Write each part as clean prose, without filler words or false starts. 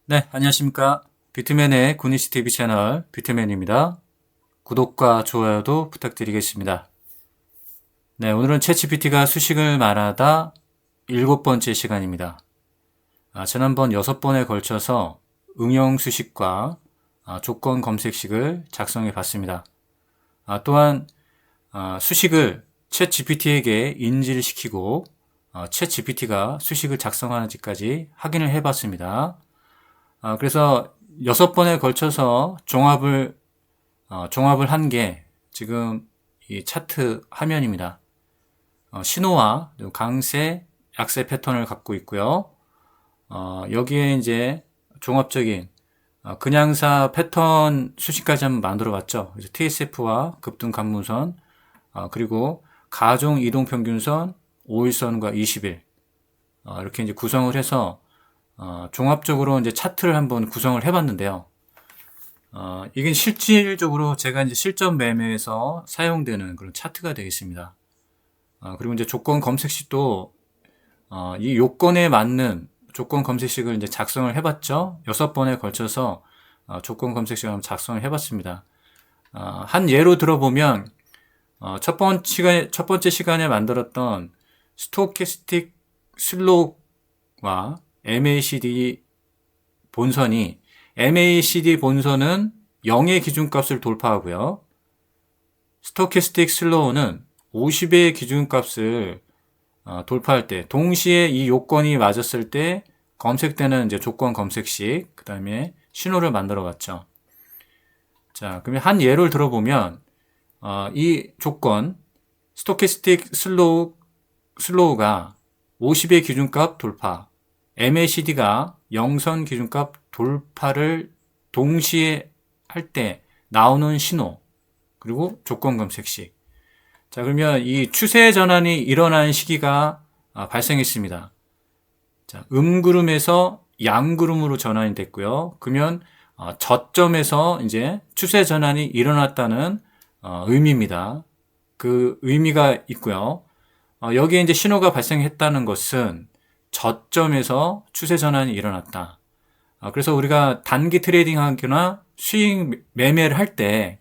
네, 안녕하십니까. 비트맨의 구니시 TV 채널 비트맨입니다. 구독과 좋아요도 부탁드리겠습니다. 네, 오늘은 챗GPT가 수식을 말하다 7번째 시간입니다. 지난번 6번에 걸쳐서 응용 수식과 조건 검색식을 작성해 봤습니다. 또한 수식을 챗GPT에게 인지를 시키고 챗GPT가 수식을 작성하는지까지 확인을 해 봤습니다. 그래서 6번에 걸쳐서 종합을 한 게 지금 이 차트 화면입니다. 신호와 강세, 약세 패턴을 갖고 있고요. 여기에 이제 종합적인 근양사 패턴 수식까지 한번 만들어 봤죠. 그래서 TSF와 급등 간무선, 그리고 가종 이동 평균선, 5일선과 20일, 이렇게 이제 구성을 해서 종합적으로 이제 차트를 한번 구성을 해봤는데요. 이게 실질적으로 제가 이제 실전 매매에서 사용되는 그런 차트가 되겠습니다. 그리고 이제 조건 검색식도 이 요건에 맞는 조건 검색식을 이제 작성을 해봤죠. 6번에 걸쳐서 조건 검색식을 한번 작성을 해봤습니다. 한 예로 들어보면 첫 번째 시간에 만들었던 스토캐스틱 슬로우와 MACD 본선이 MACD 본선은 0의 기준값을 돌파하고요. 스토캐스틱 슬로우는 50의 기준값을 돌파할 때 동시에 이 요건이 맞았을 때 검색되는 이제 조건 검색식, 그 다음에 신호를 만들어 봤죠. 자, 그러면 한 예를 들어보면 이 조건 스토캐스틱 슬로우가 50의 기준값 돌파, MACD가 0선 기준값 돌파를 동시에 할 때 나오는 신호, 그리고 조건 검색식. 자, 그러면 이 추세 전환이 일어나는 시기가 발생했습니다. 자, 음구름에서 양구름으로 전환이 됐고요. 그러면 저점에서 이제 추세 전환이 일어났다는 의미입니다. 그 의미가 있고요. 여기에 이제 신호가 발생했다는 것은 저점에서 추세 전환이 일어났다. 그래서 우리가 단기 트레이딩 하거나 수익 매매를 할 때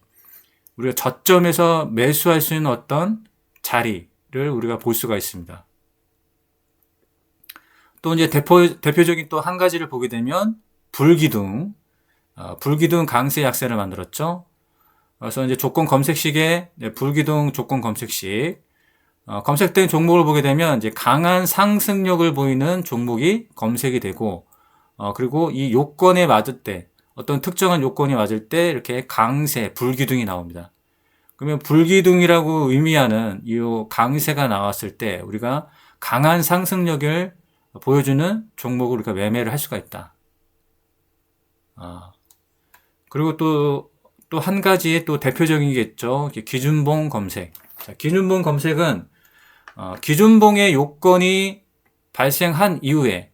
우리가 저점에서 매수할 수 있는 어떤 자리를 우리가 볼 수가 있습니다. 또 이제 대표적인 또 한 가지를 보게 되면 불기둥 강세 약세를 만들었죠. 그래서 이제 조건 검색식에 불기둥 조건 검색식, 검색된 종목을 보게 되면 이제 강한 상승력을 보이는 종목이 검색이 되고, 그리고 이 요건에 맞을 때, 어떤 특정한 요건이 맞을 때 이렇게 강세, 불기둥이 나옵니다. 그러면 불기둥이라고 의미하는 이 강세가 나왔을 때 우리가 강한 상승력을 보여주는 종목을 우리가 매매를 할 수가 있다. 그리고 또 한 가지 또 대표적인 게 있죠. 기준봉 검색. 자, 기준봉 검색은 기준봉의 요건이 발생한 이후에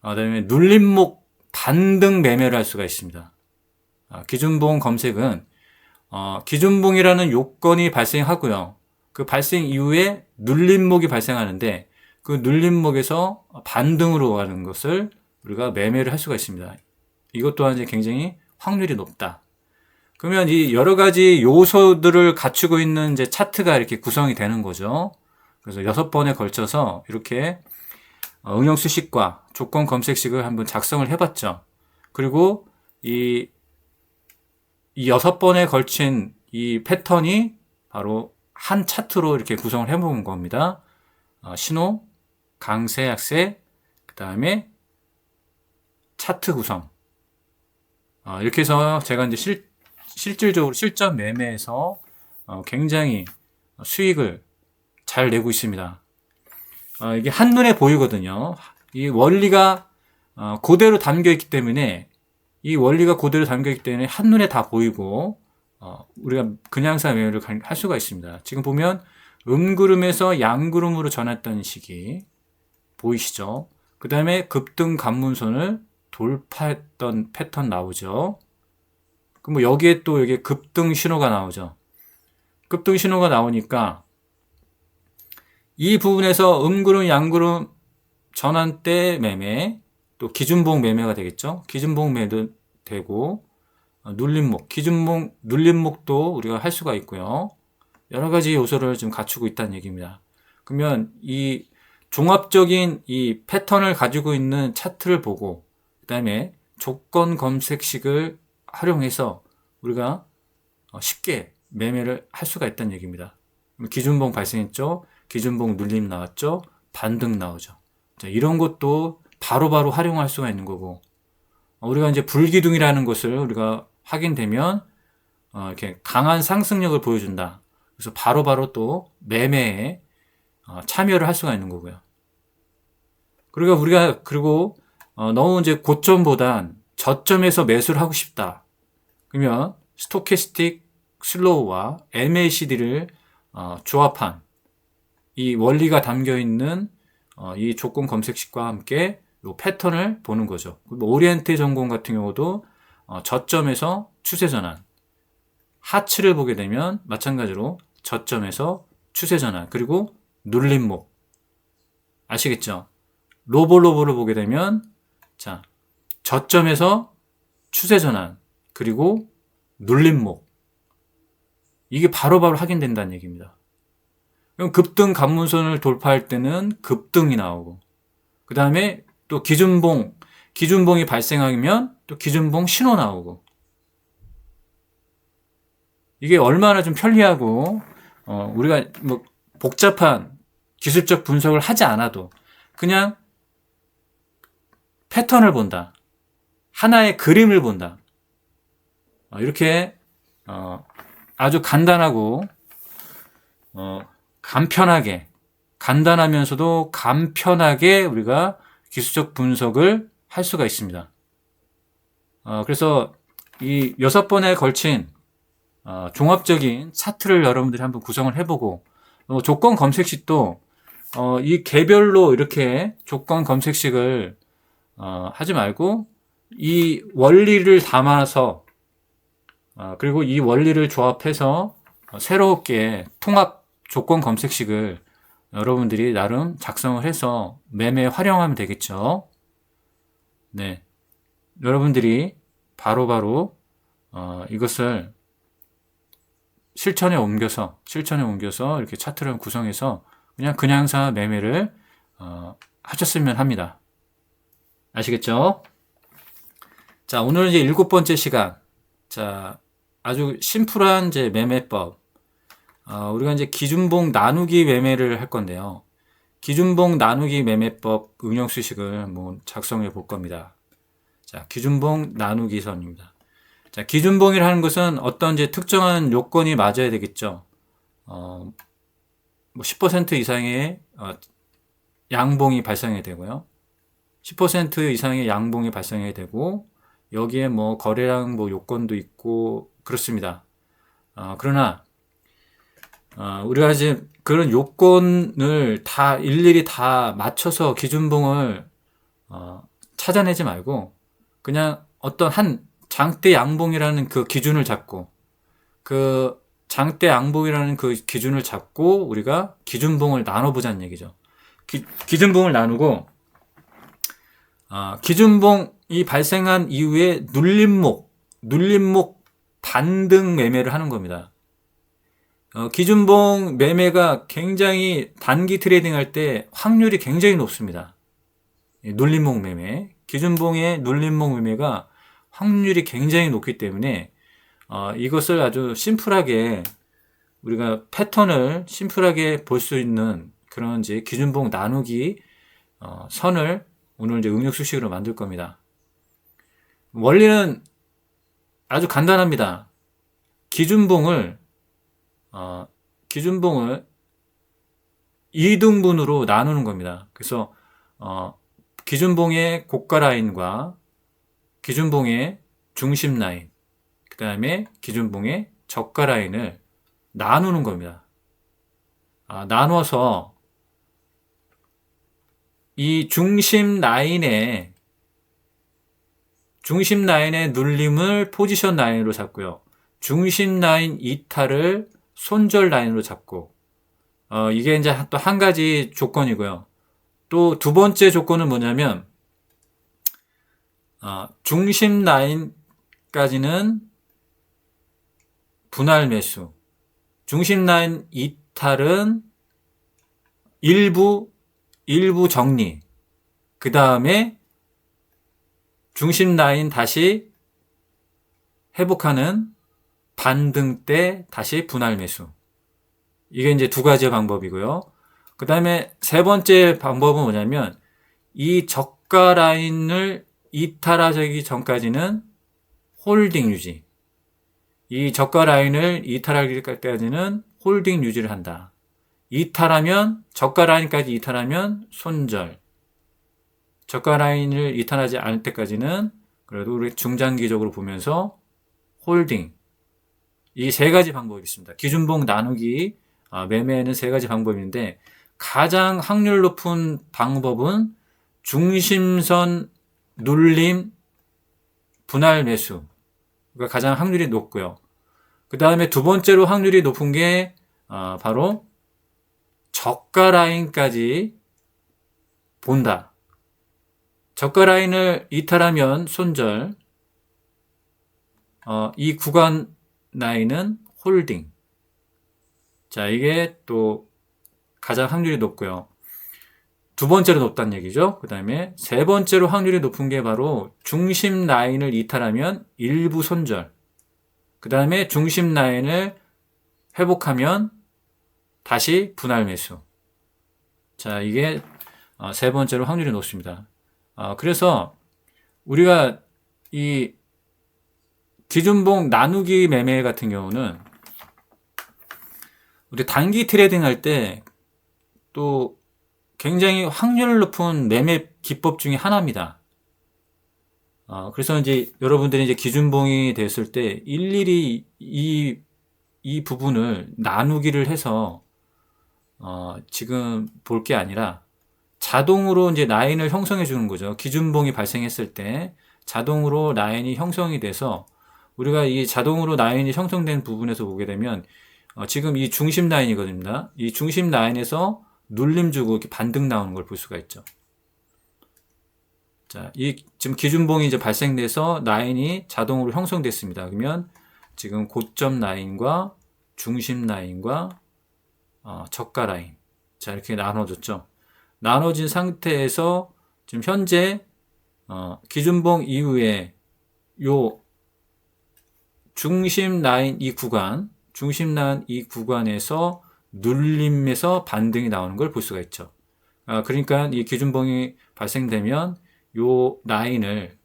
그다음에 눌림목 반등 매매를 할 수가 있습니다. 기준봉 검색은 기준봉이라는 요건이 발생하고요. 그 발생 이후에 눌림목이 발생하는데 그 눌림목에서 반등으로 가는 것을 우리가 매매를 할 수가 있습니다. 이것 또한 이제 굉장히 확률이 높다. 그러면 이 여러 가지 요소들을 갖추고 있는 이제 차트가 이렇게 구성이 되는 거죠. 그래서 6번에 걸쳐서 이렇게 응용 수식과 조건 검색식을 한번 작성을 해봤죠. 그리고 이 6번에 걸친 이 패턴이 바로 한 차트로 이렇게 구성을 해본 겁니다. 신호, 강세, 약세, 그 다음에 차트 구성. 이렇게 해서 제가 이제 실질적으로 실전 매매에서 굉장히 수익을 잘 내고 있습니다. 이게 한눈에 보이거든요. 이 원리가 그대로 담겨 있기 때문에 한눈에 다 보이고 우리가 그냥사 매매를 할 수가 있습니다. 지금 보면 음구름에서 양구름으로 전했던 시기 보이시죠? 그 다음에 급등 관문선을 돌파했던 패턴 나오죠. 그럼 뭐 여기에 또 여기 급등 신호가 나오죠. 급등 신호가 나오니까 이 부분에서 음구름, 양구름 전환대 매매, 또 기준봉 매매가 되겠죠. 기준봉 매도 되고 눌림목, 기준봉 눌림목도 우리가 할 수가 있고요. 여러 가지 요소를 좀 갖추고 있다는 얘기입니다. 그러면 이 종합적인 이 패턴을 가지고 있는 차트를 보고 그다음에 조건 검색식을 활용해서 우리가 쉽게 매매를 할 수가 있다는 얘기입니다. 기준봉 발생했죠. 기준봉 눌림 나왔죠. 반등 나오죠. 자, 이런 것도 바로바로 활용할 수가 있는 거고 우리가 이제 불기둥이라는 것을 우리가 확인되면 이렇게 강한 상승력을 보여준다. 그래서 바로바로 또 매매에 참여를 할 수가 있는 거고요. 그리고 우리가 너무 이제 고점보단 저점에서 매수를 하고 싶다. 그러면 스토캐스틱 슬로우와 MACD를 조합한 이 원리가 담겨 있는 이 조건 검색식과 함께 이 패턴을 보는 거죠. 오리엔트 전공 같은 경우도 저점에서 추세 전환, 하츠를 보게 되면 마찬가지로 저점에서 추세 전환, 그리고 눌림목. 아시겠죠? 로볼로볼을 보게 되면 자, 저점에서 추세 전환, 그리고 눌림목. 이게 바로바로 확인된다는 얘기입니다. 그럼 급등 관문선을 돌파할 때는 급등이 나오고, 그 다음에 또 기준봉이 발생하면 또 기준봉 신호 나오고, 이게 얼마나 좀 편리하고, 우리가 뭐 복잡한 기술적 분석을 하지 않아도 그냥 패턴을 본다. 하나의 그림을 본다. 이렇게, 아주 간단하고, 간단하면서도 간편하게 우리가 기술적 분석을 할 수가 있습니다. 그래서 이 6번에 걸친 종합적인 차트를 여러분들이 한번 구성을 해보고 조건 검색식도 이 개별로 이렇게 조건 검색식을 하지 말고 이 원리를 담아서 그리고 이 원리를 조합해서 새롭게 통합 조건 검색식을 여러분들이 나름 작성을 해서 매매에 활용하면 되겠죠. 네, 여러분들이 바로바로 이것을 실천에 옮겨서 이렇게 차트를 구성해서 그냥사 매매를 하셨으면 합니다. 아시겠죠? 자, 오늘은 이제 7번째 시간. 자, 아주 심플한 이제 매매법. 우리가 이제 기준봉 나누기 매매를 할 건데요. 기준봉 나누기 매매법 응용 수식을 한번 작성해 볼 겁니다. 자, 기준봉 나누기 선입니다. 자, 기준봉이라는 것은 어떤 이제 특정한 요건이 맞아야 되겠죠. 뭐 10% 이상의 양봉이 발생해야 되고요. 10% 이상의 양봉이 발생해야 되고, 여기에 뭐 거래량 뭐 요건도 있고 그렇습니다. 그러나 우리가 이제 그런 요건을 다 일일이 다 맞춰서 기준봉을 찾아내지 말고 그냥 어떤 한 장대 양봉이라는 그 기준을 잡고 그 장대 양봉이라는 그 기준을 잡고 우리가 기준봉을 나눠보자는 얘기죠. 기준봉을 나누고 기준봉이 발생한 이후에 눌림목 반등 매매를 하는 겁니다. 기준봉 매매가 굉장히 단기 트레이딩 할 때 확률이 굉장히 높습니다. 눌림목 매매, 기준봉의 눌림목 매매가 확률이 굉장히 높기 때문에 이것을 아주 심플하게 우리가 패턴을 심플하게 볼 수 있는 그런 이제 기준봉 나누기 선을 오늘 이제 응용 수식으로 만들 겁니다. 원리는 아주 간단합니다. 기준봉을 2등분으로 나누는 겁니다. 그래서 기준봉의 고가 라인과 기준봉의 중심 라인, 그 다음에 기준봉의 저가 라인을 나누는 겁니다. 나눠서 이 중심 라인의 눌림을 포지션 라인으로 잡고요. 중심 라인 이탈을 손절 라인으로 잡고, 이게 이제 또 한 가지 조건이고요. 또 두 번째 조건은 뭐냐면, 중심 라인까지는 분할 매수, 중심 라인 이탈은 일부 정리, 그 다음에 중심 라인 다시 회복하는 반등 때 다시 분할 매수. 이게 이제 두 가지의 방법이고요. 그 다음에 세 번째 방법은 뭐냐면 이 저가 라인을 이탈하기 전까지는 홀딩 유지. 이 저가 라인을 이탈하기까지는 홀딩 유지를 한다. 이탈하면 저가 라인까지 이탈하면 손절. 저가 라인을 이탈하지 않을 때까지는 그래도 우리 중장기적으로 보면서 홀딩. 이 세 가지 방법이 있습니다. 기준봉 나누기 매매에는 세 가지 방법인데 가장 확률 높은 방법은 중심선 눌림 분할 매수가 가장 확률이 높고요. 그 다음에 두 번째로 확률이 높은 게 바로 저가 라인까지 본다. 저가 라인을 이탈하면 손절, 이 구간 라인은 홀딩. 자, 이게 또 가장 확률이 높고요. 두 번째로 높다는 얘기죠. 그 다음에 세 번째로 확률이 높은 게 바로 중심 라인을 이탈하면 일부 손절. 그 다음에 중심 라인을 회복하면 다시 분할 매수. 자, 이게 세 번째로 확률이 높습니다. 그래서 우리가 이 기준봉 나누기 매매 같은 경우는 우리 단기 트레이딩 할 때 또 굉장히 확률 높은 매매 기법 중에 하나입니다. 그래서 이제 여러분들이 이제 기준봉이 됐을 때 일일이 이 부분을 나누기를 해서 지금 볼 게 아니라 자동으로 이제 라인을 형성해 주는 거죠. 기준봉이 발생했을 때 자동으로 라인이 형성이 돼서 우리가 이 자동으로 라인이 형성된 부분에서 보게 되면 지금 이 중심 라인이거든요. 이 중심 라인에서 눌림 주고 이렇게 반등 나오는 걸 볼 수가 있죠. 자, 이 지금 기준봉이 이제 발생돼서 라인이 자동으로 형성됐습니다. 그러면 지금 고점 라인과 중심 라인과 저가 라인, 자 이렇게 나눠졌죠. 나눠진 상태에서 지금 현재 기준봉 이후에 요 중심 라인 이 구간에서 눌림에서 반등이 나오는 걸 볼 수가 있죠. 그러니까 이 기준봉이 발생되면 요 라인을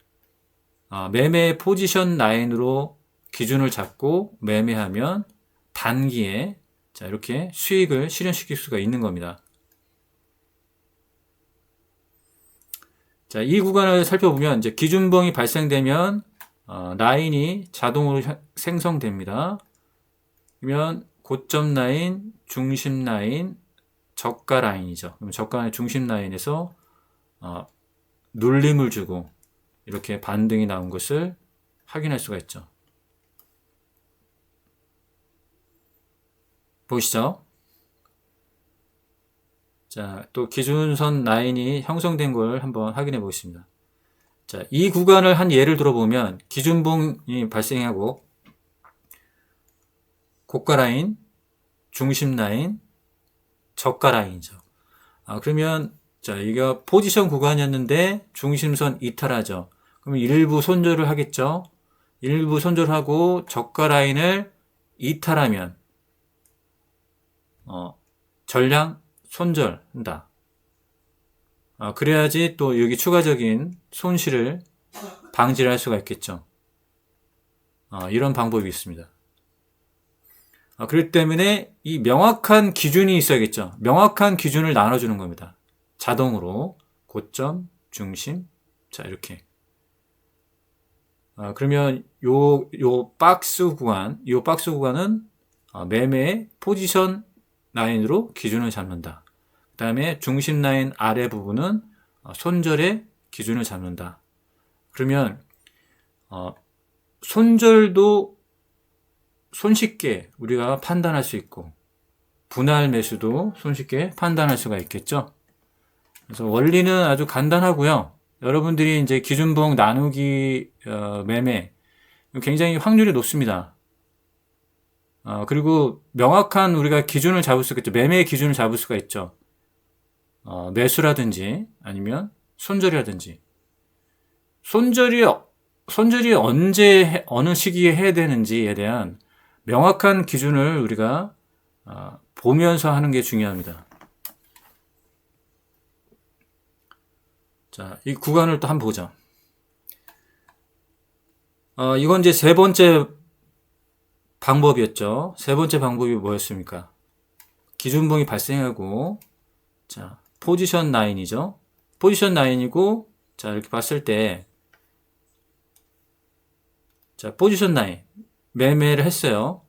매매 포지션 라인으로 기준을 잡고 매매하면 단기에 자 이렇게 수익을 실현시킬 수가 있는 겁니다. 자, 이 구간을 살펴보면 이제 기준봉이 발생되면 라인이 자동으로 생성됩니다. 그러면 고점 라인, 중심 라인, 저가 라인이죠. 그럼 저가 라인, 중심 라인에서 눌림을 주고 이렇게 반등이 나온 것을 확인할 수가 있죠. 보시죠. 자, 또 기준선 라인이 형성된 걸 한번 확인해 보겠습니다. 자, 이 구간을 한 예를 들어보면 기준봉이 발생하고 고가 라인, 중심 라인, 저가 라인이죠. 그러면 자, 이거 포지션 구간이었는데 중심선 이탈하죠. 그러면 일부 손절을 하겠죠. 일부 손절하고 저가 라인을 이탈하면 전량 손절한다. 그래야지 또 여기 추가적인 손실을 방지를 할 수가 있겠죠. 이런 방법이 있습니다. 그렇기 때문에 이 명확한 기준이 있어야겠죠. 명확한 기준을 나눠주는 겁니다. 자동으로 고점, 중심, 자 이렇게. 그러면 요 박스 구간은 매매 포지션 라인으로 기준을 잡는다. 그 다음에 중심 라인 아래 부분은 손절의 기준을 잡는다. 그러면 손절도 손쉽게 우리가 판단할 수 있고 분할 매수도 손쉽게 판단할 수가 있겠죠. 그래서 원리는 아주 간단하고요. 여러분들이 이제 기준봉 나누기 매매 굉장히 확률이 높습니다. 그리고 명확한 우리가 기준을 잡을 수가 있죠. 매매의 기준을 잡을 수가 있죠. 매수라든지 아니면 손절이라든지. 손절이 언제 어느 시기에 해야 되는지에 대한 명확한 기준을 우리가 보면서 하는 게 중요합니다. 자, 이 구간을 또 한번 보죠. 이건 이제 세 번째 방법이었죠. 세 번째 방법이 뭐였습니까? 기준봉이 발생하고, 자, 포지션 라인이죠. 포지션 라인이고, 자, 이렇게 봤을 때, 자, 포지션 라인. 매매를 했어요.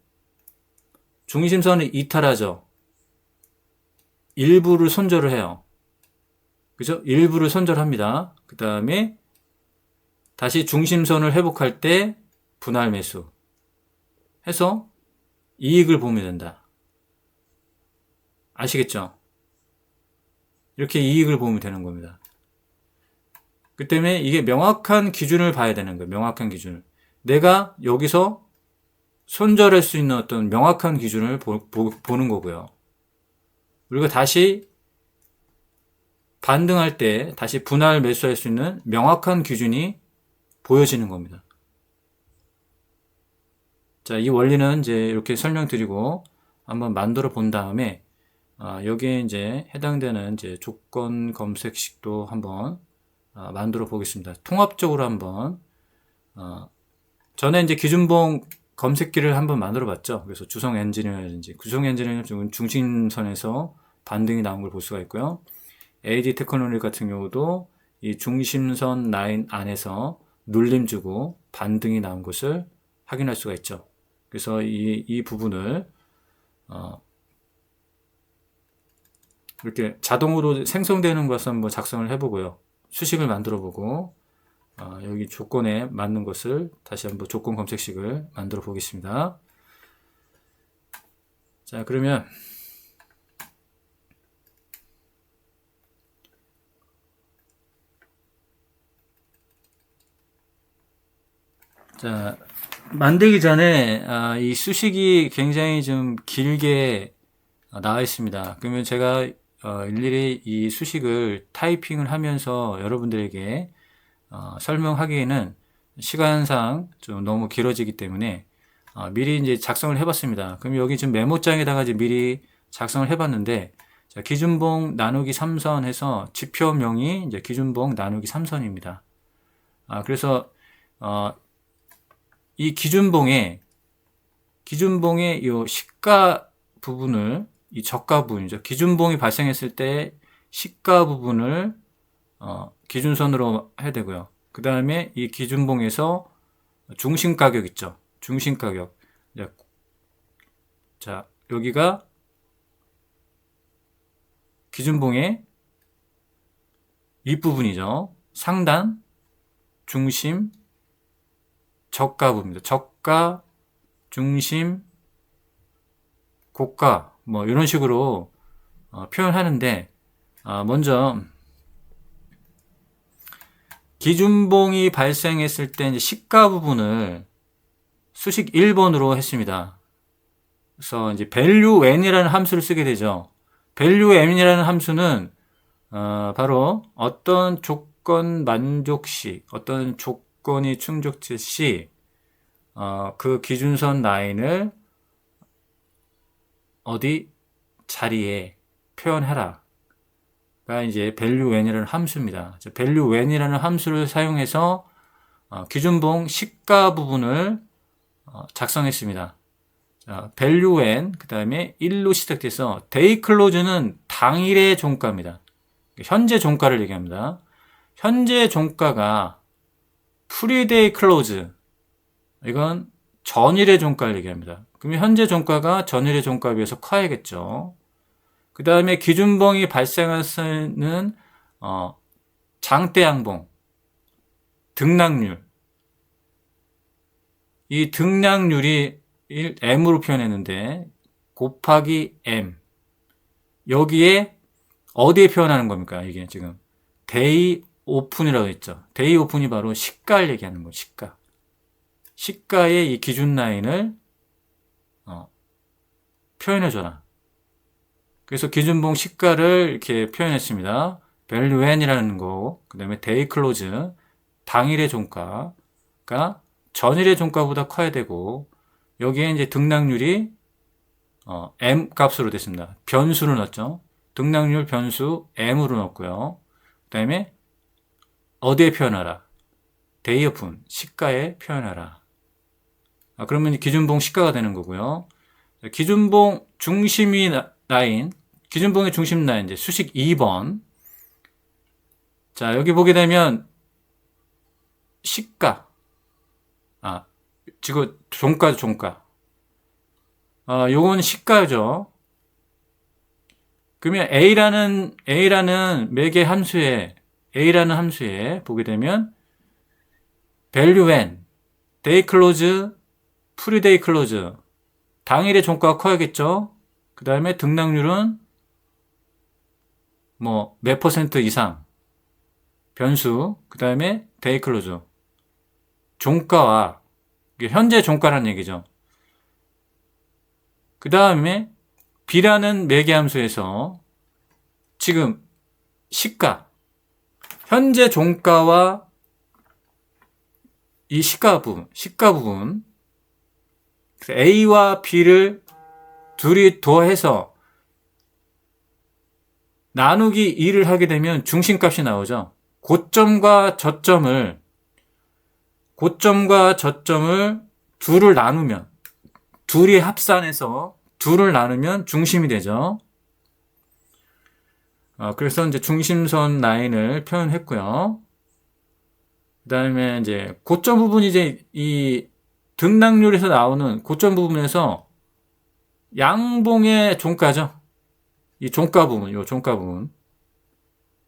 중심선을 이탈하죠. 일부를 손절을 해요. 그죠? 일부를 손절합니다. 그 다음에 다시 중심선을 회복할 때 분할 매수 해서 이익을 보면 된다. 아시겠죠? 이렇게 이익을 보면 되는 겁니다. 그 때문에 이게 명확한 기준을 봐야 되는 거예요. 명확한 기준을. 내가 여기서 손절할 수 있는 어떤 명확한 기준을 보는 거고요. 그리고 다시 반등할 때 다시 분할 매수할 수 있는 명확한 기준이 보여지는 겁니다. 자, 이 원리는 이제 이렇게 설명드리고 한번 만들어 본 다음에 여기에 이제 해당되는 이제 조건 검색식도 한번 만들어 보겠습니다. 통합적으로 한번 전에 이제 기준봉 검색기를 한번 만들어 봤죠. 그래서 주성 엔지니어라든지 구성 엔지니어는 중심선에서 반등이 나온 걸 볼 수가 있고요. AD 테크놀로지 같은 경우도 이 중심선 라인 안에서 눌림 주고 반등이 나온 것을 확인할 수가 있죠. 그래서 이 부분을 이렇게 자동으로 생성되는 것을 한번 작성을 해보고요. 수식을 만들어 보고 여기 조건에 맞는 것을 다시 한번 조건 검색식을 만들어 보겠습니다. 자, 그러면 자, 만들기 전에 이 수식이 굉장히 좀 길게 나와 있습니다. 그러면 제가 일일이 이 수식을 타이핑을 하면서 여러분들에게 설명하기에는 시간상 좀 너무 길어지기 때문에 미리 이제 작성을 해봤습니다. 그럼 여기 지금 메모장에다가 이제 미리 작성을 해봤는데, 자, 기준봉 나누기 3선 해서 지표명이 이제 기준봉 나누기 3선입니다. 그래서 이 기준봉의 이 시가 부분을, 이 저가 부분이죠. 기준봉이 발생했을 때 시가 부분을 기준선으로 해야 되고요. 그 다음에 이 기준봉에서 중심 가격 있죠. 중심 가격. 자, 여기가 기준봉의 윗부분이죠. 상단, 중심, 저가 부분입니다. 저가, 중심, 고가, 뭐 이런 식으로 표현하는데, 먼저 기준봉이 발생했을 때 이제 시가 부분을 수식 1번으로 했습니다. 그래서 이제 value n이라는 함수를 쓰게 되죠. value n이라는 함수는 바로 어떤 조건 만족 시, 어떤 조건이 충족될 시, 그 기준선 라인을 어디 자리에 표현하라. 가 이제 value n이라는 함수입니다. value n이라는 함수를 사용해서 기준봉 시가 부분을 작성했습니다. 자, value n 그 다음에 1로 시작돼서 day close는 당일의 종가입니다. 현재 종가를 얘기합니다. 현재 종가가 pre-day close, 이건 전일의 종가를 얘기합니다. 그러면 현재 종가가 전일의 종가에 비해서 커야겠죠. 그 다음에 기준봉이 발생하는 장대 양봉, 등락률. 이 등락률이 M으로 표현했는데 곱하기 M. 여기에 어디에 표현하는 겁니까? 이게 지금 day 오픈이라고 했죠. 데이 오픈이 바로 시가를 얘기하는 거예요. 시가. 시가의 이 기준 라인을 표현해줘라. 그래서 기준봉 시가를 이렇게 표현했습니다. value when이라는 거, 그 다음에 day close, 당일의 종가가 전일의 종가보다 커야 되고, 여기에 이제 등락률이 m 값으로 됐습니다. 변수를 넣었죠. 등락률 변수 m으로 넣었고요. 그 다음에 어디에 표현하라? day open, 시가에 표현하라. 그러면 기준봉 시가가 되는 거고요. 기준봉 중심이 라인, 기준봉의 중심 라인, 이제 수식 2번. 자, 여기 보게 되면 시가, 지금 종가. 요건 시가죠. 그러면 A라는 매개 함수에, A라는 함수에 보게 되면 value when, day close, pre-day close, 당일의 종가가 커야겠죠. 그 다음에 등락률은 뭐 몇 퍼센트 이상, 변수, 그 다음에 day close, 종가와 현재 종가라는 얘기죠. 그 다음에 B라는 매개함수에서 지금 시가, 현재 종가와 이 시가 부분, A와 B를 둘이 더해서 나누기 2를 하게 되면 중심값이 나오죠. 고점과 저점을 둘을 나누면, 둘이 합산해서 둘을 나누면 중심이 되죠. 그래서 이제 중심선 라인을 표현했고요. 그 다음에 이제 고점 부분이 이제 이 등락률에서 나오는 고점 부분에서 양봉의 종가죠. 이 종가 부분.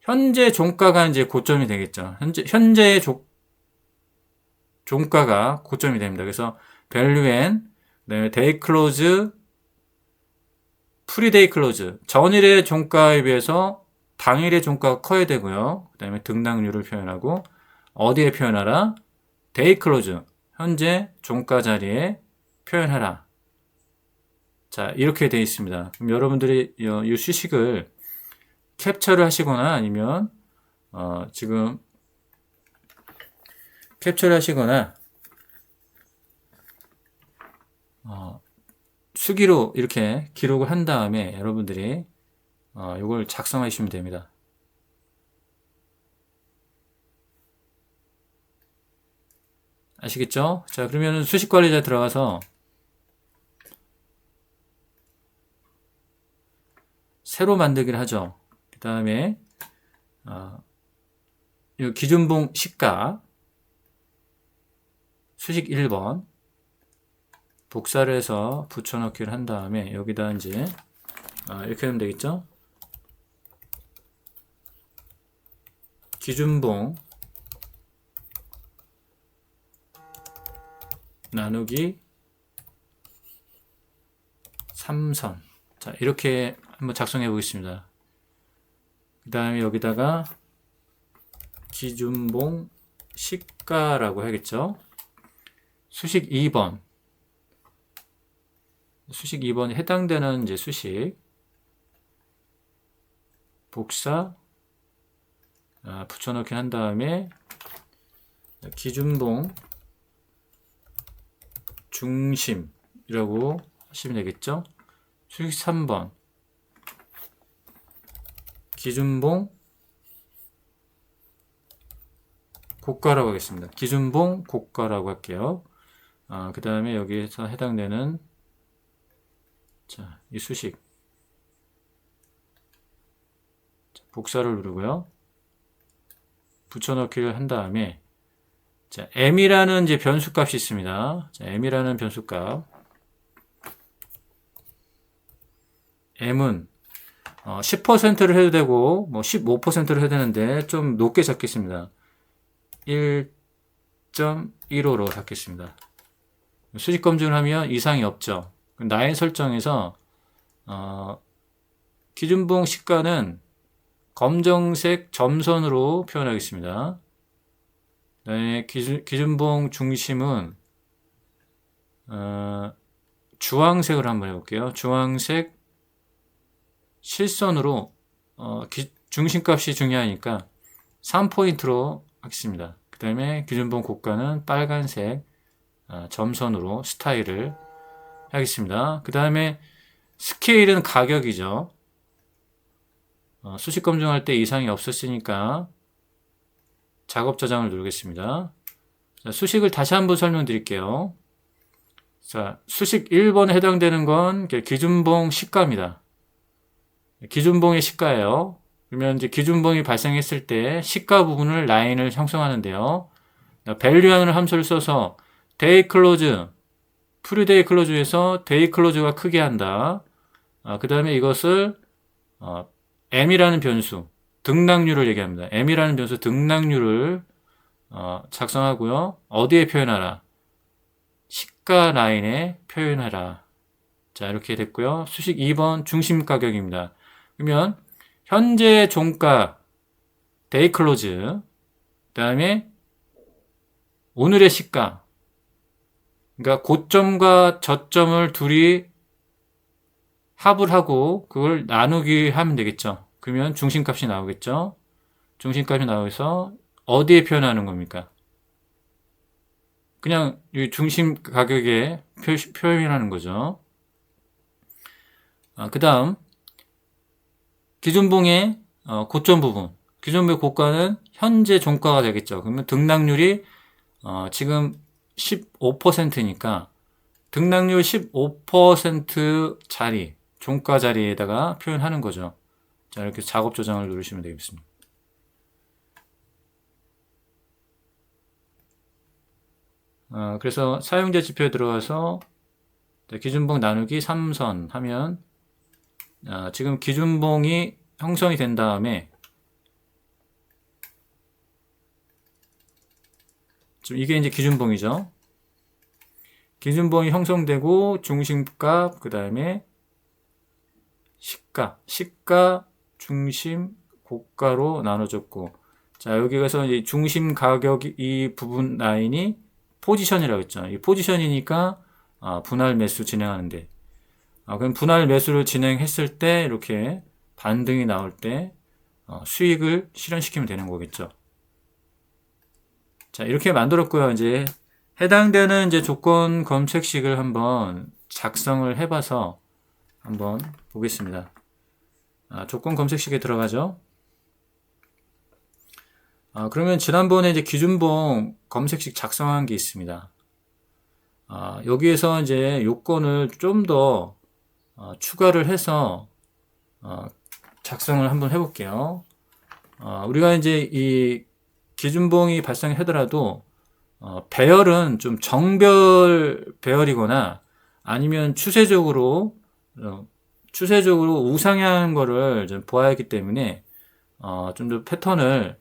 현재 종가가 이제 고점이 되겠죠. 현재의 종가가 고점이 됩니다. 그래서 value when, 그다음에 day close, pre-day close. 전일의 종가에 비해서 당일의 종가가 커야 되고요. 그다음에 등락률을 표현하고 어디에 표현하라? day close. 현재 종가 자리에 표현하라. 자, 이렇게 되어 있습니다. 그럼 여러분들이 이 수식을 캡처를 하시거나 아니면 지금 캡처를 하시거나 수기로 이렇게 기록을 한 다음에 여러분들이 이걸 작성하시면 됩니다. 아시겠죠? 자, 그러면 수식 관리자 들어가서 새로 만들기를 하죠. 그 다음에 이 기준봉 시가 수식 1번 복사를 해서 붙여넣기를 한 다음에 여기다 이제 이렇게 하면 되겠죠. 기준봉 나누기 3선. 자, 이렇게 한번 작성해 보겠습니다. 그 다음에 여기다가 기준봉 시가라고 하겠죠. 수식 2번. 수식 2번에 해당되는 이제 수식. 복사. 붙여넣기 한 다음에 기준봉 중심이라고 하시면 되겠죠. 수식 3번. 기준봉 고가라고 하겠습니다. 기준봉 고가라고 할게요. 그 다음에 여기에서 해당되는 자, 이 수식 복사를 누르고요. 붙여넣기를 한 다음에 자, m이라는 이제 변수값이 있습니다. 자, m이라는 변수값 m은 10%를 해도 되고 뭐 15%를 해도 되는데 좀 높게 잡겠습니다. 1.15로 잡겠습니다. 수직 검증을 하면 이상이 없죠. 라인 설정에서 기준봉 시가는 검정색 점선으로 표현하겠습니다. 그다음에 기준봉 중심은 주황색으로 한번 해볼게요. 주황색 실선으로 중심값이 중요하니까 3포인트로 하겠습니다. 그 다음에 기준봉 고가는 빨간색 점선으로 스타일을 하겠습니다. 그 다음에 스케일은 가격이죠. 수식 검증할 때 이상이 없었으니까 작업 저장을 누르겠습니다. 자, 수식을 다시 한번 설명드릴게요. 자, 수식 1번에 해당되는 건 기준봉 시가입니다. 기준봉의 시가예요. 그러면 이제 기준봉이 발생했을 때 시가 부분을 라인을 형성하는데요. value하는 함수를 써서 day close, 프리데이 클로즈에서 데이 클로즈가 크게 한다. 그 다음에 이것을 m이라는 변수, 등락률을 얘기합니다. m이라는 변수 등락률을 작성하고요. 어디에 표현하라? 시가 라인에 표현하라. 자, 이렇게 됐고요. 수식 2번 중심 가격입니다. 그러면 현재 종가 데이 클로즈, 그 다음에 오늘의 시가, 그러니까 고점과 저점을 둘이 합을 하고 그걸 나누기 하면 되겠죠. 그러면 중심값이 나오겠죠. 중심값이 나와서 어디에 표현하는 겁니까? 그냥 이 중심 가격에 표현하는 거죠. 그 다음 기준봉의 고점 부분, 기준봉의 고가는 현재 종가가 되겠죠. 그러면 등락률이 지금 15%니까 등락률 15% 자리, 종가 자리에다가 표현하는 거죠. 자, 이렇게 작업 저장을 누르시면 되겠습니다. 그래서 사용자 지표에 들어가서 기준봉 나누기 3선 하면 지금 기준봉이 형성이 된 다음에 지금 이게 이제 기준봉이죠. 기준봉이 형성되고 중심값, 그 다음에 시가, 중심, 고가로 나눠졌고, 자, 여기 가서 이 중심 가격 이 부분 라인이 포지션이라고 했죠. 이 포지션이니까 분할 매수 진행하는데, 그럼 분할 매수를 진행했을 때 이렇게 반등이 나올 때 수익을 실현시키면 되는 거겠죠. 자, 이렇게 만들었고요. 이제 해당되는 이제 조건 검색식을 한번 작성을 해봐서 한번 보겠습니다. 조건 검색식에 들어가죠. 그러면 지난번에 이제 기준봉 검색식 작성한 게 있습니다. 여기에서 이제 요건을 좀 더 추가를 해서 작성을 한번 해볼게요. 우리가 이제 이 기준봉이 발생하더라도 배열은 좀 정별 배열이거나 아니면 추세적으로 우상향한 거를 좀 보아야 하기 때문에 좀 더 패턴을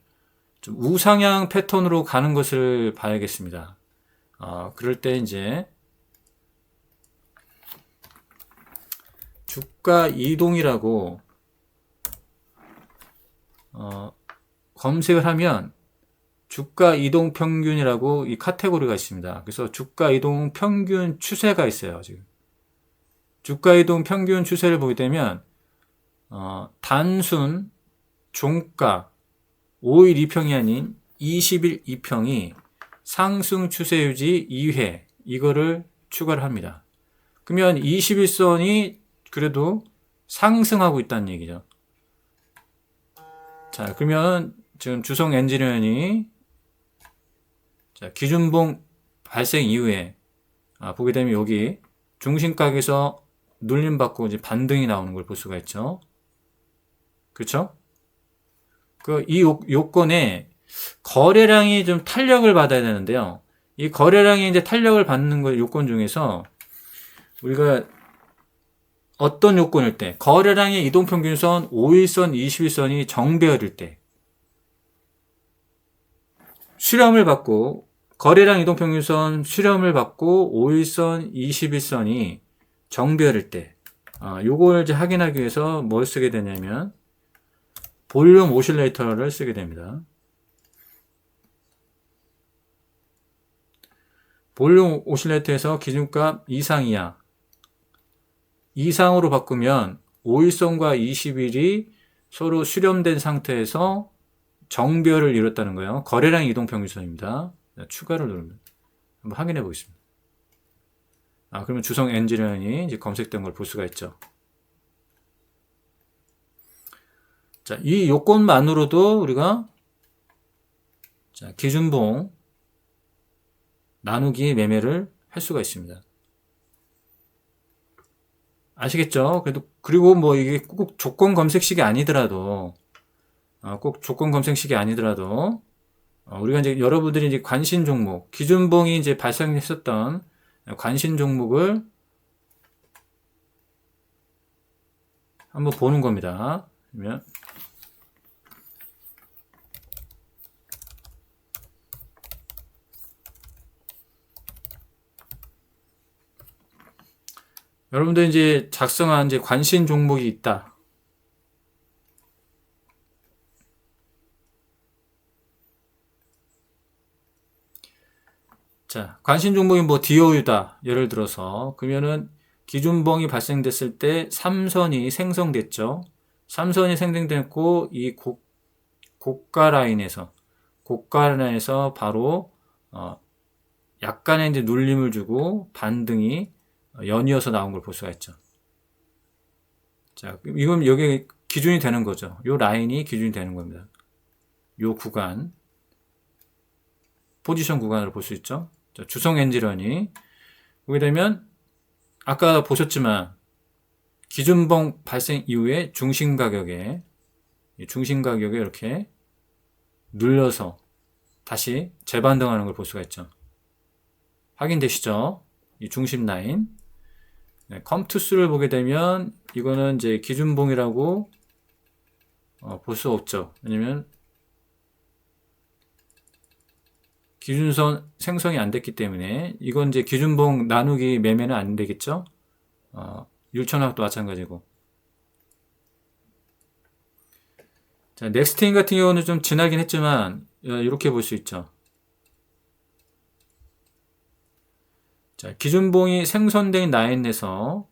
좀 우상향 패턴으로 가는 것을 봐야겠습니다. 그럴 때 이제 주가 이동이라고 검색을 하면 주가 이동 평균이라고 이 카테고리가 있습니다. 그래서 주가 이동 평균 추세가 있어요. 지금 주가 이동 평균 추세를 보게 되면 단순 종가 5일 2평이 아닌 20일 2평이 상승 추세 유지 2회 이거를 추가를 합니다. 그러면 21선이 그래도 상승하고 있다는 얘기죠. 자, 그러면 지금 주성 엔지니어링이 기준봉 발생 이후에 보게 되면 여기 중심가격에서 눌림받고 이제 반등이 나오는 걸 볼 수가 있죠. 그렇죠? 이 요건에 거래량이 좀 탄력을 받아야 되는데요. 이 거래량이 이제 탄력을 받는 거 요건 중에서 우리가 어떤 요건일 때 거래량의 이동평균선 5일선, 21선이 정배열일 때 수렴을 받고 거래량 이동평균선 수렴을 받고 5일선, 21선이 정배열일 때 요걸 이제 확인하기 위해서 뭘 쓰게 되냐면 볼륨 오실레이터를 쓰게 됩니다. 볼륨 오실레이터에서 기준값 이상이야. 이상으로 바꾸면 5일선과 20일이 서로 수렴된 상태에서 정별을 이뤘다는 거예요. 거래량 이동평균선입니다. 추가를 누르면 한번 확인해 보겠습니다. 그러면 주성 엔지니어링이 이제 검색된 걸 볼 수가 있죠. 자, 이 요건만으로도 우리가 자, 기준봉 나누기 매매를 할 수가 있습니다. 아시겠죠? 그리고 뭐 이게 꼭 조건 검색식이 아니더라도, 우리가 이제 여러분들이 이제 관심 종목, 기준봉이 이제 발생했었던 관심 종목을 한번 보는 겁니다. 그러면 여러분들 이제 작성한 이제 관심 종목이 있다. 자, 관심 종목이 뭐 DOU다. 예를 들어서 그러면은 기준봉이 발생됐을 때 3선이 생성됐죠. 3선이 생성됐고 이 고가 라인에서 바로 약간의 이제 눌림을 주고 반등이 연이어서 나온 걸 볼 수가 있죠. 자, 이건 여기 기준이 되는 거죠. 요 라인이 기준이 되는 겁니다. 요 구간, 포지션 구간으로 볼 수 있죠. 자, 주성 엔지런이 보게 되면 아까 보셨지만 기준봉 발생 이후에 중심 가격에 이렇게 눌려서 다시 재반등하는 걸 볼 수가 있죠. 확인되시죠? 이 중심 라인. 네, 컴투스를 보게 되면 이거는 이제 기준봉이라고 볼 수 없죠. 왜냐면 기준선 생성이 안 됐기 때문에 이건 이제 기준봉 나누기 매매는 안 되겠죠. 율천학도 마찬가지고. 자, 넥스트인 같은 경우는 좀 지나긴 했지만 이렇게 볼 수 있죠. 자, 기준봉이 생성된 라인에서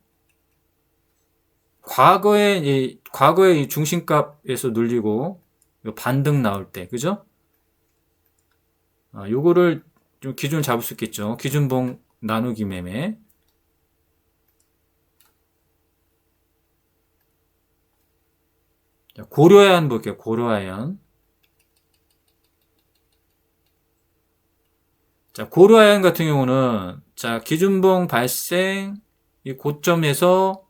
과거에 이 중심값에서 눌리고 반등 나올 때, 그죠? 요거를 좀 기준을 잡을 수 있겠죠. 기준봉 나누기 매매. 자, 고려하연 볼게요. 고려하연. 자, 고려하연 같은 경우는 자, 기준봉 발생 이 고점에서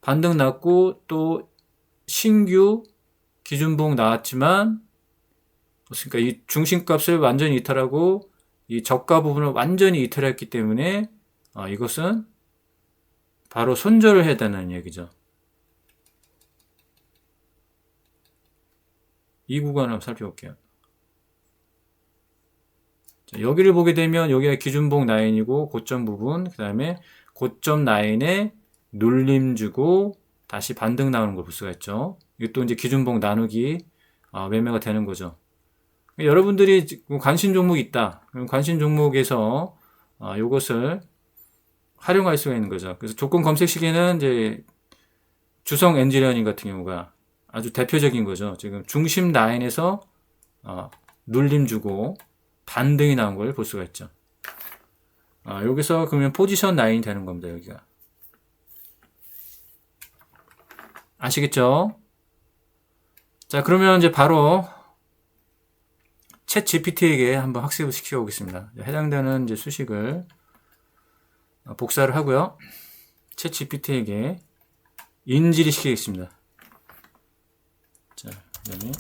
반등 났고 또 신규 기준봉 나왔지만 그러니까 이 중심값을 완전히 이탈하고 이 저가 부분을 완전히 이탈했기 때문에 이것은 바로 손절을 해야 되는 얘기죠. 이 구간을 한번 살펴볼게요. 자, 여기를 보게 되면 여기가 기준봉 라인이고 고점 부분, 그 다음에 고점 라인에 눌림 주고 다시 반등 나오는 걸 볼 수가 있죠. 이것도 이제 기준봉 나누기 매매가 되는 거죠. 여러분들이 관심 종목이 있다. 그럼 관심 종목에서 이것을 활용할 수가 있는 거죠. 그래서 조건 검색 시기는 이제 주성 엔지니어링 같은 경우가 아주 대표적인 거죠. 지금 중심 라인에서 눌림 주고 반등이 나온 걸 볼 수가 있죠. 여기서 그러면 포지션 라인이 되는 겁니다. 여기가. 아시겠죠? 자, 그러면 이제 바로 챗 GPT에게 한번 학습을 시켜 보겠습니다. 해당되는 이제 수식을 복사를 하고요. 챗 GPT에게 인지를 시키겠습니다. 자, 그다음에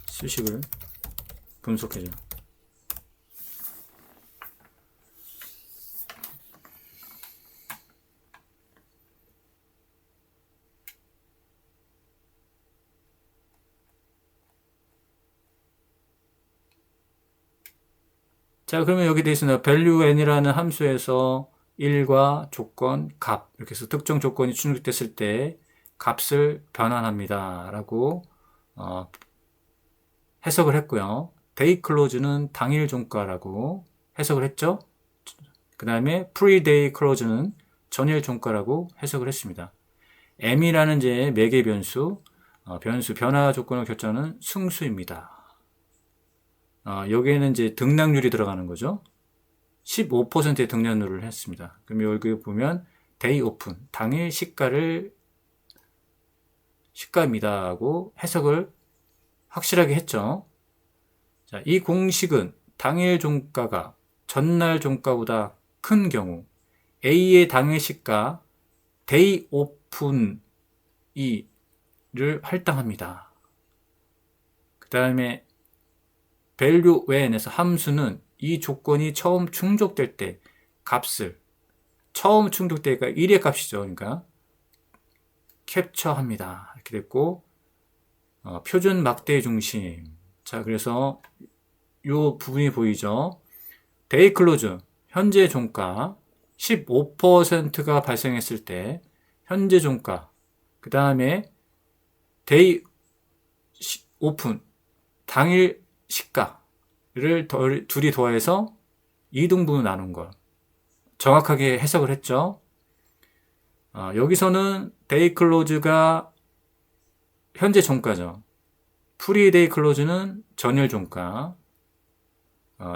수식을 분석해줘. 자, 그러면 여기 되어 있습니다. valueN이라는 함수에서 1과 조건, 값 이렇게 해서 특정 조건이 충족됐을 때 값을 변환합니다 라고 해석을 했고요. day clause는 당일 종가라고 해석을 했죠. 그 다음에 pre-day clause는 전일 종가라고 해석을 했습니다. m이라는 이제 매개 변수, 변화 조건을 결정하는 승수입니다. 여기에는 이제 등락률이 들어가는 거죠. 15%의 등락률을 했습니다. 그럼 여기 보면 day open, 당일 시가입니다 하고 해석을 확실하게 했죠. 자, 이 공식은 당일 종가가 전날 종가보다 큰 경우 A의 당일 시가 day open 를 할당합니다. 그 다음에 value when에서 함수는 이 조건이 처음 충족될 때 값을 처음 충족될 때가 1의 값이죠. 그러니까 캡처합니다. 이렇게 됐고 표준 막대 중심. 자, 그래서 이 부분이 보이죠. day close 현재 종가 15%가 발생했을 때 현재 종가 그 다음에 day open 당일 시가를 둘이 더해서 이등분을 나눈 걸 정확하게 해석을 했죠. 여기서는 day close가 현재 종가죠. pre-day close는 전일 종가,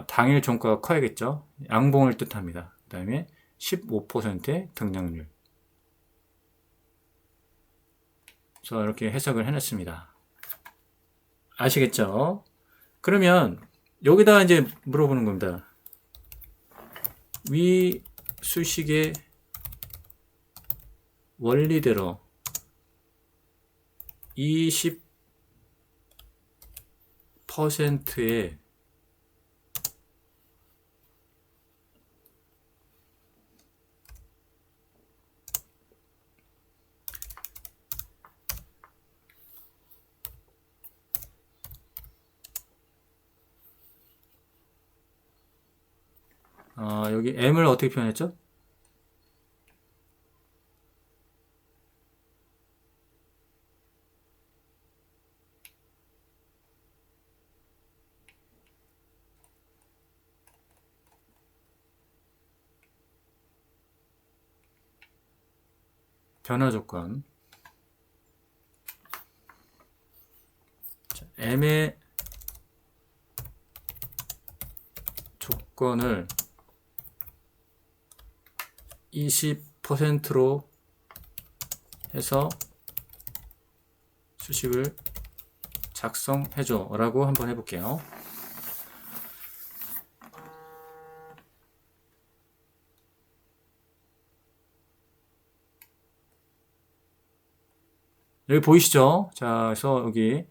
당일 종가가 커야겠죠. 양봉을 뜻합니다. 그 다음에 15%의 등락률. 그래서 이렇게 해석을 해놨습니다. 아시겠죠? 그러면 여기다 이제 물어보는 겁니다. 위 수식의 원리대로 20%의 여기 m을 어떻게 표현했죠? 변화 조건. m의 조건을 20%로 해서 수식을 작성해줘 라고 한번 해볼게요. 여기 보이시죠? 자, 그래서 여기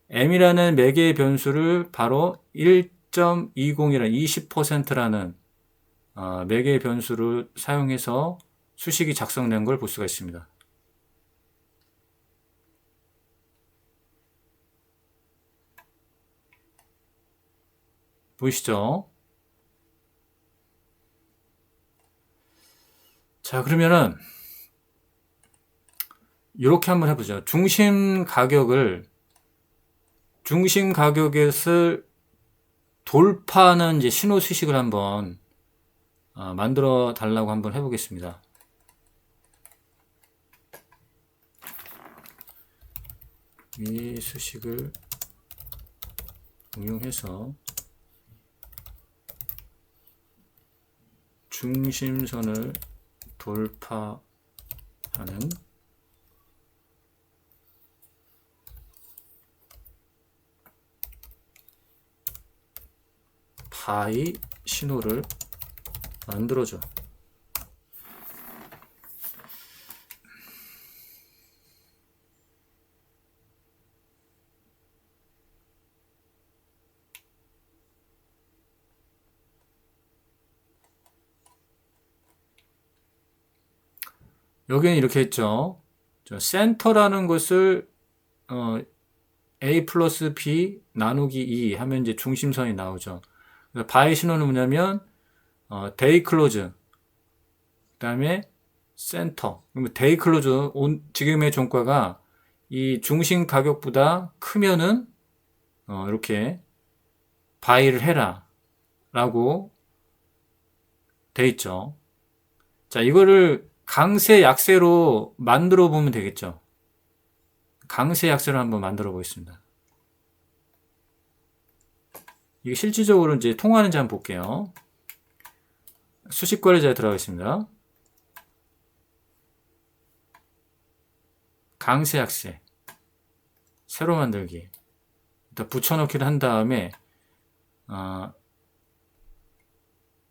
m이라는 매개 변수를 바로 1.20이라는 20%라는 매개 변수를 사용해서 수식이 작성된 걸 볼 수가 있습니다. 보이시죠? 자, 그러면은 이렇게 한번 해보죠. 중심 가격을 돌파하는 이제 신호 수식을 한번 만들어 달라고 한번 해보겠습니다. 이 수식을 응용해서 중심선을 돌파하는 바이 신호를 만들어줘. 여기는 이렇게 했죠. 센터라는 것을 A 플러스 B 나누기 2 하면 이제 중심선이 나오죠. 바이 신호는 뭐냐면 day close 다음에 센터. 그러면 데이 클로즈, 지금의 종가가 이 중심 가격보다 크면은, 이렇게 바이를 해라. 라고 돼 있죠. 자, 이거를 강세, 약세로 만들어 보면 되겠죠. 강세, 약세로 한번 만들어 보겠습니다. 이게 실질적으로 이제 통하는지 한번 볼게요. 수식 거래자에 들어가겠습니다. 강세, 약세. 새로 만들기. 일단 붙여넣기를 한 다음에,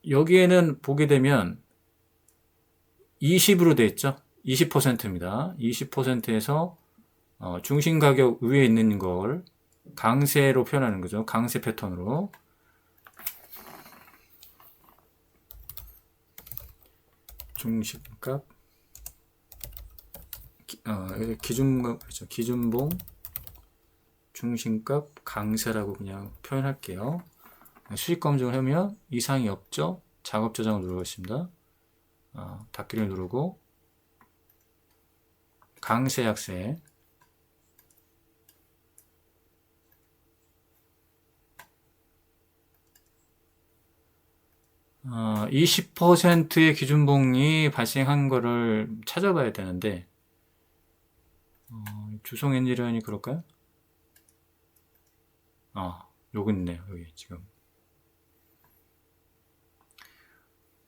여기에는 보게 되면 20으로 되어 있죠. 20%입니다. 20%에서 중심 가격 위에 있는 걸 강세로 표현하는 거죠. 강세 패턴으로. 중심값 기준봉 중심값 강세라고 그냥 표현할게요. 수익 검증을 하면 이상이 없죠. 작업 저장을 누르겠습니다. 닫기를 누르고 강세 약세 20%의 기준봉이 발생한 거를 찾아봐야 되는데 주성 엔지니어니 그럴까요? 요거 있네요. 여기 지금.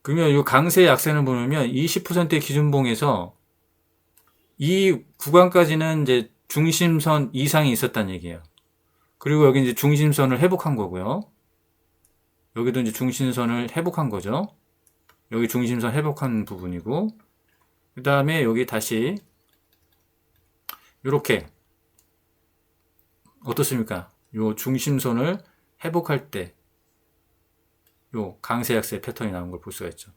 그러면 이 강세 약세를 보면 20%의 기준봉에서 이 구간까지는 이제 중심선 이상이 있었다는 얘기예요. 그리고 여기 이제 중심선을 회복한 거고요. 여기도 이제 중심선을 회복한 거죠. 여기 중심선 회복한 부분이고, 그 다음에 여기 다시 이렇게 어떻습니까? 요 중심선을 회복할 때 요 강세 약세 패턴이 나온 걸 볼 수가 있죠.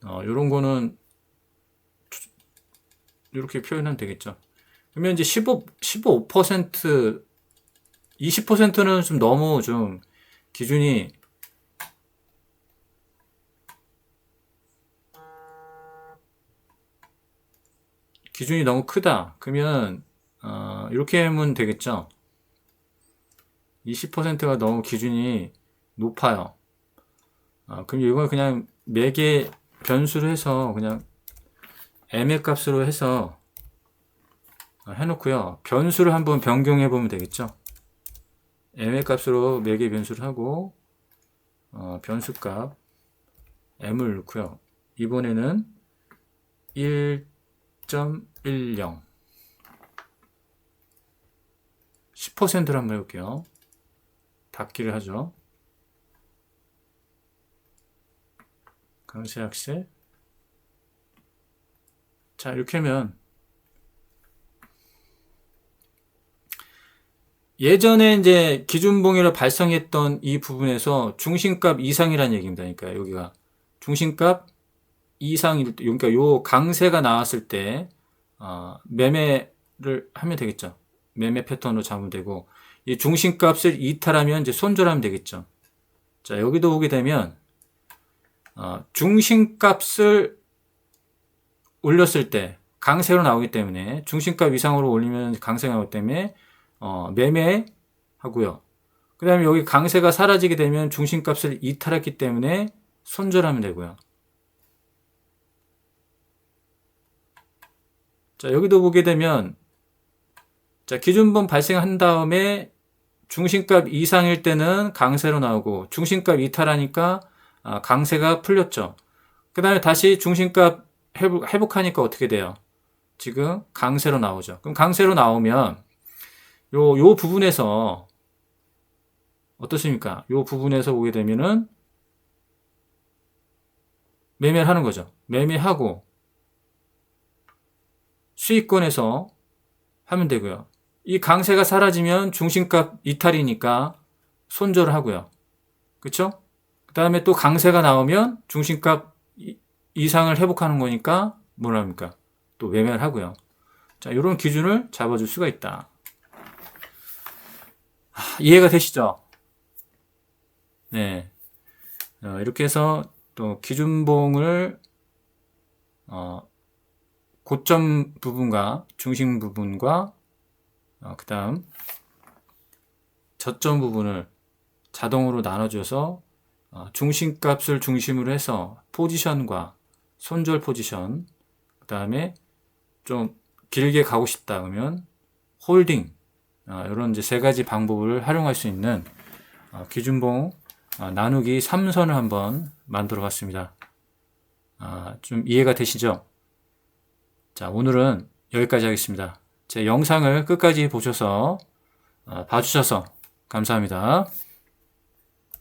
요런 거는 이렇게 표현하면 되겠죠. 그러면 이제 15%, 20%는 좀 너무 좀 기준이 너무 크다. 그러면 이렇게 하면 되겠죠. 20%가 너무 기준이 높아요. 그럼 이걸 그냥 매개 변수로 해서 그냥 MA 값으로 해서 해놓고요. 변수를 한번 변경해 보면 되겠죠. MA 값으로 매개 변수를 하고 변수값 M을 넣고요. 이번에는 1.10 10%를 한번 해볼게요. 닫기를 하죠. 강세 약세. 자, 이렇게 하면 예전에 이제 기준봉이라 발생했던 이 부분에서 중심값 이상이라는 얘기입니다. 그러니까 여기가 중심값 이상일 때, 그러니까 요 강세가 나왔을 때 매매를 하면 되겠죠. 매매 패턴으로 잡으면 되고, 이 중심값을 이탈하면 이제 손절하면 되겠죠. 자, 여기도 보게 되면 중심값을 올렸을 때 강세로 나오기 때문에, 중심값 이상으로 올리면 강세가 나오기 때문에 매매하고요. 그 다음에 여기 강세가 사라지게 되면 중심값을 이탈했기 때문에 손절하면 되고요. 자, 여기도 보게 되면, 자, 기준봉 발생한 다음에 중심값 이상일 때는 강세로 나오고, 중심값 이탈하니까 강세가 풀렸죠. 그 다음에 다시 중심값 회복하니까 어떻게 돼요? 지금 강세로 나오죠. 그럼 강세로 나오면 요 부분에서 어떻습니까? 요 부분에서 보게 되면은 매매를 하는 거죠. 매매하고 수익권에서 하면 되고요. 이 강세가 사라지면 중심값 이탈이니까 손절을 하고요. 그렇죠? 그 다음에 또 강세가 나오면 중심값 이상을 회복하는 거니까 뭘 합니까? 또 매매를 하고요. 자, 이런 기준을 잡아줄 수가 있다. 이해가 되시죠? 네. 이렇게 해서 또 기준봉을 고점 부분과 중심 부분과 그 다음 저점 부분을 자동으로 나눠줘서 중심값을 중심으로 해서 포지션과 손절 포지션, 그 다음에 좀 길게 가고 싶다 그러면 홀딩, 이런 이제 세 가지 방법을 활용할 수 있는 기준봉 나누기 3선을 한번 만들어 봤습니다. 좀 이해가 되시죠? 자, 오늘은 여기까지 하겠습니다. 제 영상을 끝까지 보셔서 봐주셔서 감사합니다.